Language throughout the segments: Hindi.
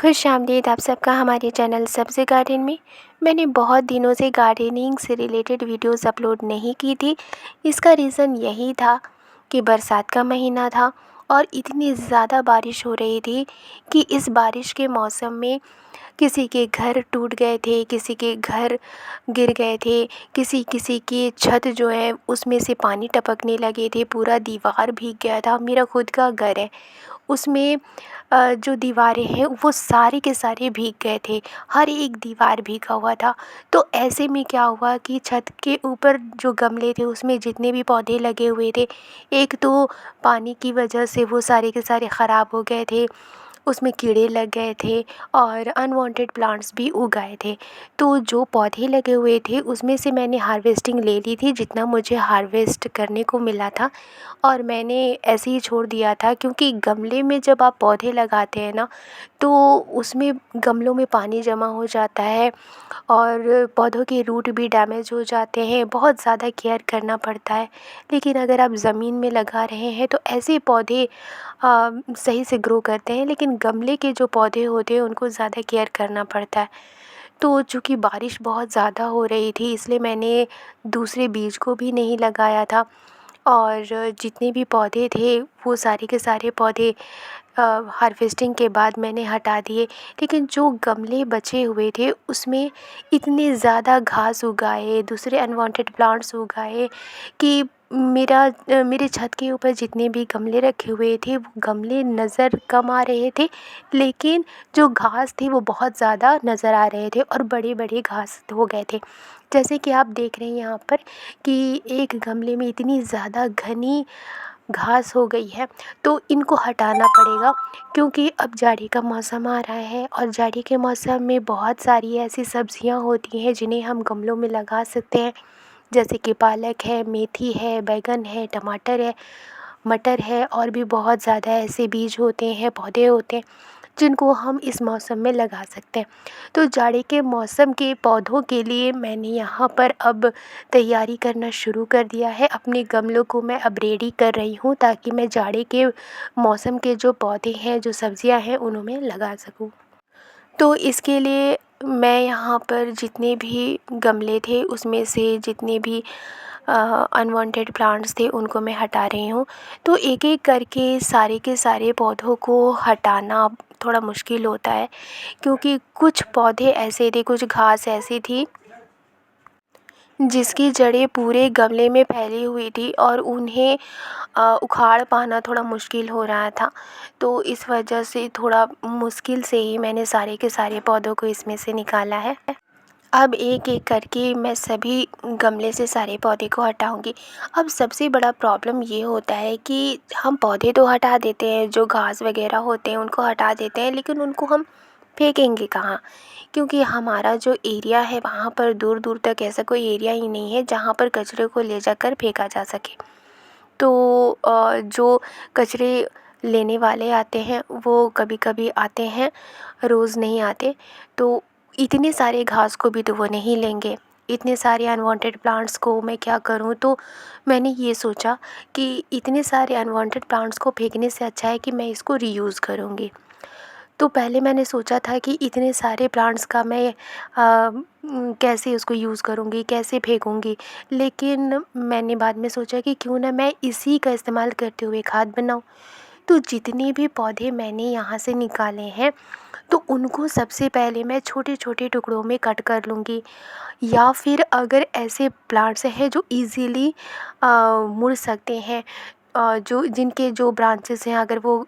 खुशामदीद आप सबका हमारे चैनल सब्ज़ी गार्डन में। मैंने बहुत दिनों से गार्डनिंग से रिलेटेड वीडियोस अपलोड नहीं की थी। इसका रीज़न यही था कि बरसात का महीना था और इतनी ज़्यादा बारिश हो रही थी कि इस बारिश के मौसम में किसी के घर टूट गए थे, किसी के घर गिर गए थे, किसी किसी की छत जो है उसमें से पानी टपकने लगे थे, पूरा दीवार भीग गया था। मेरा खुद का घर है, उसमें जो दीवारें हैं वो सारे के सारे भीग गए थे, हर एक दीवार भीगा हुआ था। तो ऐसे में क्या हुआ कि छत के ऊपर जो गमले थे उसमें जितने भी पौधे लगे हुए थे, एक तो पानी की वजह से वो सारे के सारे ख़राब हो गए थे, उसमें कीड़े लग गए थे और अनवांटेड प्लांट्स भी उग आए थे। तो जो पौधे लगे हुए थे उसमें से मैंने हार्वेस्टिंग ले ली थी, जितना मुझे हार्वेस्ट करने को मिला था, और मैंने ऐसे ही छोड़ दिया था। क्योंकि गमले में जब आप पौधे लगाते हैं ना, तो उसमें गमलों में पानी जमा हो जाता है और पौधों के रूट भी डैमेज हो जाते हैं, बहुत ज़्यादा केयर करना पड़ता है। लेकिन अगर आप ज़मीन में लगा रहे हैं तो ऐसे पौधे सही से ग्रो करते हैं, लेकिन गमले के जो पौधे होते हैं उनको ज़्यादा केयर करना पड़ता है। तो चूँकि बारिश बहुत ज़्यादा हो रही थी, इसलिए मैंने दूसरे बीज को भी नहीं लगाया था और जितने भी पौधे थे वो सारे के सारे पौधे हार्वेस्टिंग के बाद मैंने हटा दिए। लेकिन जो गमले बचे हुए थे उसमें इतने ज़्यादा घास उग आए, दूसरे अनवांटेड प्लांट्स उग आए कि मेरे छत के ऊपर जितने भी गमले रखे हुए थे वो गमले नज़र कम आ रहे थे, लेकिन जो घास थे वो बहुत ज़्यादा नज़र आ रहे थे और बड़े बड़े घास हो गए थे। जैसे कि आप देख रहे हैं यहाँ पर कि एक गमले में इतनी ज़्यादा घनी घास हो गई है, तो इनको हटाना पड़ेगा। क्योंकि अब जाड़ी का मौसम आ रहा है और जाड़ी के मौसम में बहुत सारी ऐसी सब्जियां होती हैं जिन्हें हम गमलों में लगा सकते हैं, जैसे कि पालक है, मेथी है, बैगन है, टमाटर है, मटर है, और भी बहुत ज़्यादा ऐसे बीज होते हैं, पौधे होते हैं जिनको हम इस मौसम में लगा सकते हैं। तो जाड़े के मौसम के पौधों के लिए मैंने यहाँ पर अब तैयारी करना शुरू कर दिया है। अपने गमलों को मैं अब रेडी कर रही हूँ ताकि मैं जाड़े के मौसम के जो पौधे हैं, जो सब्जियाँ हैं, उन्हें लगा सकूँ। तो इसके लिए मैं यहाँ पर जितने भी गमले थे उसमें से जितने भी अनवांटेड प्लांट्स थे उनको मैं हटा रही हूँ। तो एक एक करके सारे के सारे पौधों को हटाना थोड़ा मुश्किल होता है, क्योंकि कुछ पौधे ऐसे थे, कुछ घास ऐसी थी जिसकी जड़ें पूरे गमले में फैली हुई थी और उन्हें उखाड़ पाना थोड़ा मुश्किल हो रहा था। तो इस वजह से थोड़ा मुश्किल से ही मैंने सारे के सारे पौधों को इसमें से निकाला है। अब एक एक करके मैं सभी गमले से सारे पौधे को हटाऊंगी। अब सबसे बड़ा प्रॉब्लम ये होता है कि हम पौधे तो हटा देते हैं, जो घास वगैरह होते हैं उनको हटा देते हैं, लेकिन उनको हम फेंकेंगे कहाँ? क्योंकि हमारा जो एरिया है वहाँ पर दूर दूर तक ऐसा कोई एरिया ही नहीं है जहाँ पर कचरे को ले जाकर फेंका जा सके। तो जो कचरे लेने वाले आते हैं वो कभी कभी आते हैं, रोज़ नहीं आते। तो इतने सारे घास को भी तो वो नहीं लेंगे, इतने सारे अनवांटेड प्लांट्स को मैं क्या करूं? तो मैंने ये सोचा कि इतने सारे अनवांटेड प्लांट्स को फेंकने से अच्छा है कि मैं इसको रीयूज़ करूंगी। तो पहले मैंने सोचा था कि इतने सारे प्लांट्स का मैं कैसे उसको यूज़ करूँगी, कैसे फेंकूँगी। लेकिन मैंने बाद में सोचा कि क्यों ना मैं इसी का इस्तेमाल करते हुए खाद बनाऊँ। तो जितने भी पौधे मैंने यहाँ से निकाले हैं, तो उनको सबसे पहले मैं छोटे छोटे टुकड़ों में कट कर लूँगी। या फिर अगर ऐसे प्लांट्स हैं जो इजीली मुड़ सकते हैं, जो जिनके जो ब्रांचेस हैं अगर वो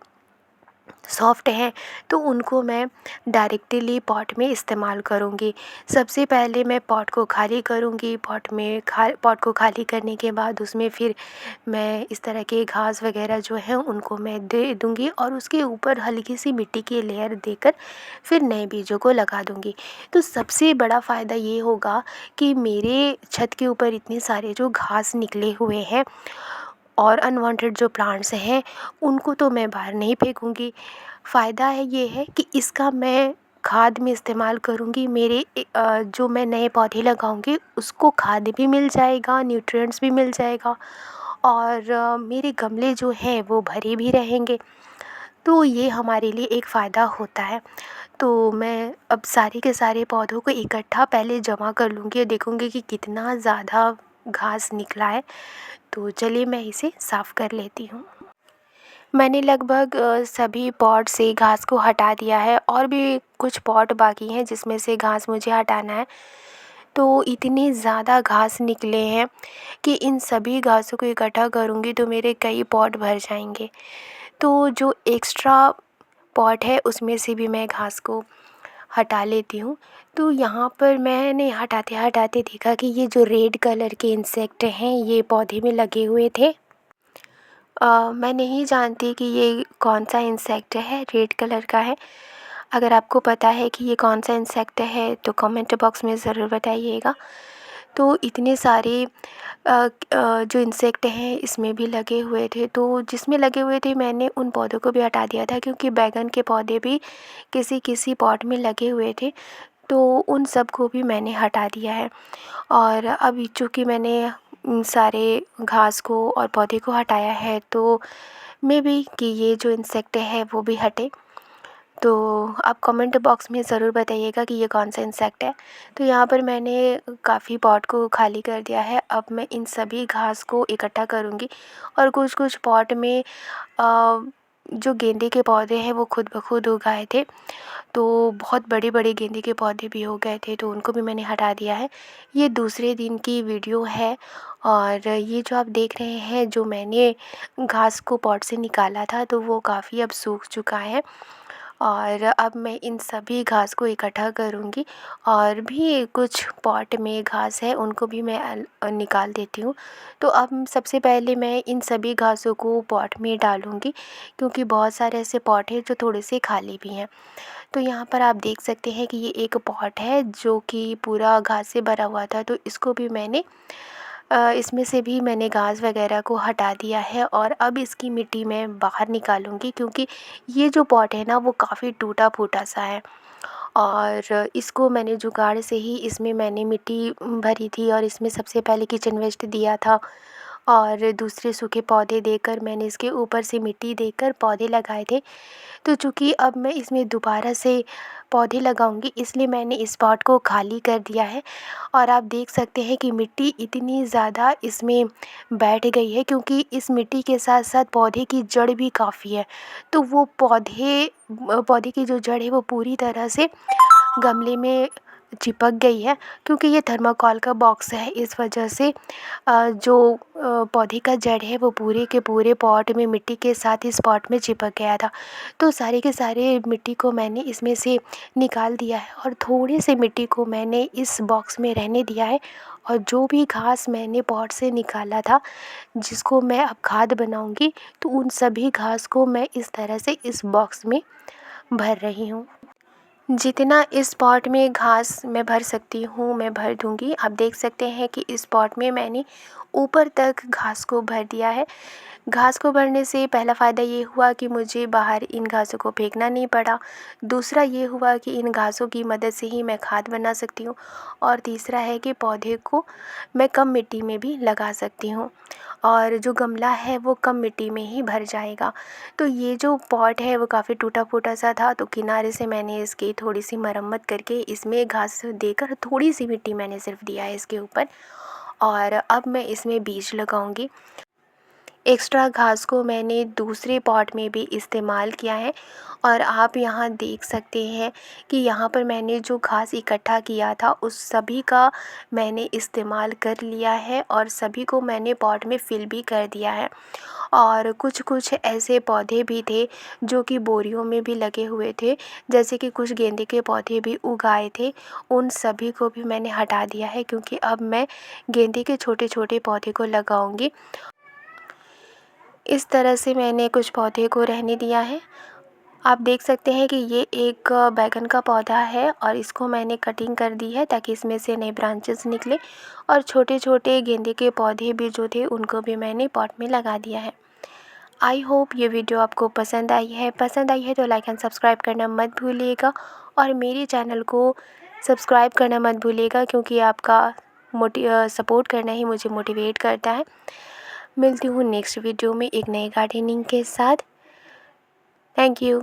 सॉफ्ट हैं, तो उनको मैं डायरेक्टली पॉट में इस्तेमाल करूँगी। सबसे पहले मैं पॉट को खाली करूँगी, पॉट को खाली करने के बाद उसमें फिर मैं इस तरह के घास वगैरह जो हैं उनको मैं दे दूँगी और उसके ऊपर हल्की सी मिट्टी की लेयर देकर फिर नए बीजों को लगा दूँगी। तो सबसे बड़ा फ़ायदा ये होगा कि मेरे छत के ऊपर इतने सारे जो घास निकले हुए हैं और अनवांटेड जो प्लांट्स हैं उनको तो मैं बाहर नहीं फेंकूँगी। फ़ायदा है ये है कि इसका मैं खाद में इस्तेमाल करूँगी। जो मैं नए पौधे लगाऊँगी उसको खाद भी मिल जाएगा, न्यूट्रिएंट्स भी मिल जाएगा और मेरे गमले जो हैं वो भरे भी रहेंगे। तो ये हमारे लिए एक फ़ायदा होता है। तो मैं अब सारे के सारे पौधों को इकट्ठा पहले जमा कर लूँगी और देखूँगी कि कितना ज़्यादा घास निकला है। तो चलिए मैं इसे साफ़ कर लेती हूँ। मैंने लगभग सभी पॉट से घास को हटा दिया है और भी कुछ पॉट बाकी हैं जिसमें से घास मुझे हटाना है। तो इतने ज़्यादा घास निकले हैं कि इन सभी घासों को इकट्ठा करूँगी तो मेरे कई पॉट भर जाएंगे। तो जो एक्स्ट्रा पॉट है उसमें से भी मैं घास को हटा लेती हूँ। तो यहाँ पर मैंने हटाते हटाते देखा कि ये जो रेड कलर के इंसेक्ट हैं ये पौधे में लगे हुए थे। मैं नहीं जानती कि ये कौन सा इंसेक्ट है, रेड कलर का है। अगर आपको पता है कि ये कौन सा इंसेक्ट है तो कमेंट बॉक्स में ज़रूर बताइएगा। तो इतने सारे जो इंसेक्ट हैं इसमें भी लगे हुए थे, तो जिसमें लगे हुए थे मैंने उन पौधों को भी हटा दिया था क्योंकि बैंगन के पौधे भी किसी किसी पॉट में लगे हुए थे, तो उन सब को भी मैंने हटा दिया है। और अभी चूँकि मैंने सारे घास को और पौधे को हटाया है तो मे बी कि ये जो इंसेक्ट है वो भी हटे। तो आप कमेंट बॉक्स में ज़रूर बताइएगा कि ये कौन सा इंसेक्ट है। तो यहाँ पर मैंने काफ़ी पॉट को खाली कर दिया है। अब मैं इन सभी घास को इकट्ठा करूँगी और कुछ कुछ पॉट में जो गेंदे के पौधे हैं वो खुद ब खुद उगाए थे, तो बहुत बड़े बड़े गेंदे के पौधे भी हो गए थे तो उनको भी मैंने हटा दिया है। ये दूसरे दिन की वीडियो है और ये जो आप देख रहे हैं जो मैंने घास को पॉट से निकाला था तो वो काफ़ी अब सूख चुका है। और अब मैं इन सभी घास को इकट्ठा करूँगी और भी कुछ पॉट में घास है उनको भी मैं निकाल देती हूँ। तो अब सबसे पहले मैं इन सभी घासों को पॉट में डालूँगी क्योंकि बहुत सारे ऐसे पॉट हैं जो थोड़े से खाली भी हैं। तो यहाँ पर आप देख सकते हैं कि ये एक पॉट है जो कि पूरा घास से भरा हुआ था, तो इसको भी मैंने इसमें से भी मैंने घास वगैरह को हटा दिया है और अब इसकी मिट्टी मैं बाहर निकालूंगी क्योंकि ये जो पॉट है ना वो काफ़ी टूटा फूटा सा है। और इसको मैंने जुगाड़ से ही इसमें मैंने मिट्टी भरी थी और इसमें सबसे पहले किचन वेस्ट दिया था और दूसरे सूखे पौधे देकर मैंने इसके ऊपर से मिट्टी देकर पौधे लगाए थे। तो चूँकि अब मैं इसमें दोबारा से पौधे लगाऊंगी इसलिए मैंने इस पॉट को खाली कर दिया है। और आप देख सकते हैं कि मिट्टी इतनी ज़्यादा इसमें बैठ गई है क्योंकि इस मिट्टी के साथ साथ पौधे की जड़ भी काफ़ी है। तो वो पौधे की जो जड़ है वो पूरी तरह से गमले में चिपक गई है क्योंकि ये थर्माकोल का बॉक्स है, इस वजह से जो पौधे का जड़ है वो पूरे के पूरे पॉट में मिट्टी के साथ इस पॉट में चिपक गया था। तो सारे के सारे मिट्टी को मैंने इसमें से निकाल दिया है और थोड़े से मिट्टी को मैंने इस बॉक्स में रहने दिया है। और जो भी घास मैंने पॉट से निकाला था जिसको मैं अब खाद बनाऊंगी तो उन सभी घास को मैं इस तरह से इस बॉक्स में भर रही हूँ। जितना इस पॉट में घास मैं भर सकती हूँ मैं भर दूँगी। आप देख सकते हैं कि इस पॉट में मैंने ऊपर तक घास को भर दिया है। घास को भरने से पहला फ़ायदा ये हुआ कि मुझे बाहर इन घासों को फेंकना नहीं पड़ा। दूसरा ये हुआ कि इन घासों की मदद से ही मैं खाद बना सकती हूँ। और तीसरा है कि पौधे को मैं कम मिट्टी में भी लगा सकती हूँ और जो गमला है वो कम मिट्टी में ही भर जाएगा। तो ये जो पॉट है वो काफ़ी टूटा फूटा सा था, तो किनारे से मैंने इसकी थोड़ी सी मरम्मत करके इसमें घास देकर थोड़ी सी मिट्टी मैंने सिर्फ दिया है इसके ऊपर। और अब मैं इसमें बीज लगाऊंगी। एक्स्ट्रा घास को मैंने दूसरे पॉट में भी इस्तेमाल किया है और आप यहाँ देख सकते हैं कि यहाँ पर मैंने जो घास इकट्ठा किया था उस सभी का मैंने इस्तेमाल कर लिया है और सभी को मैंने पॉट में फिल भी कर दिया है। और कुछ कुछ ऐसे पौधे भी थे जो कि बोरियों में भी लगे हुए थे, जैसे कि कुछ गेंदे के पौधे भी उगाए थे, उन सभी को भी मैंने हटा दिया है क्योंकि अब मैं गेंदे के छोटे छोटे पौधे को लगाऊंगी। इस तरह से मैंने कुछ पौधे को रहने दिया है। आप देख सकते हैं कि ये एक बैगन का पौधा है और इसको मैंने कटिंग कर दी है ताकि इसमें से नए ब्रांचेस निकले। और छोटे छोटे गेंदे के पौधे भी जो थे उनको भी मैंने पॉट में लगा दिया है। आई होप ये वीडियो आपको पसंद आई है तो लाइक एंड सब्सक्राइब करना मत भूलिएगा और मेरे चैनल को सब्सक्राइब करना मत भूलिएगा क्योंकि आपका सपोर्ट करना ही मुझे मोटिवेट करता है। मिलती हूँ नेक्स्ट वीडियो में एक नए गार्डनिंग के साथ। Thank you.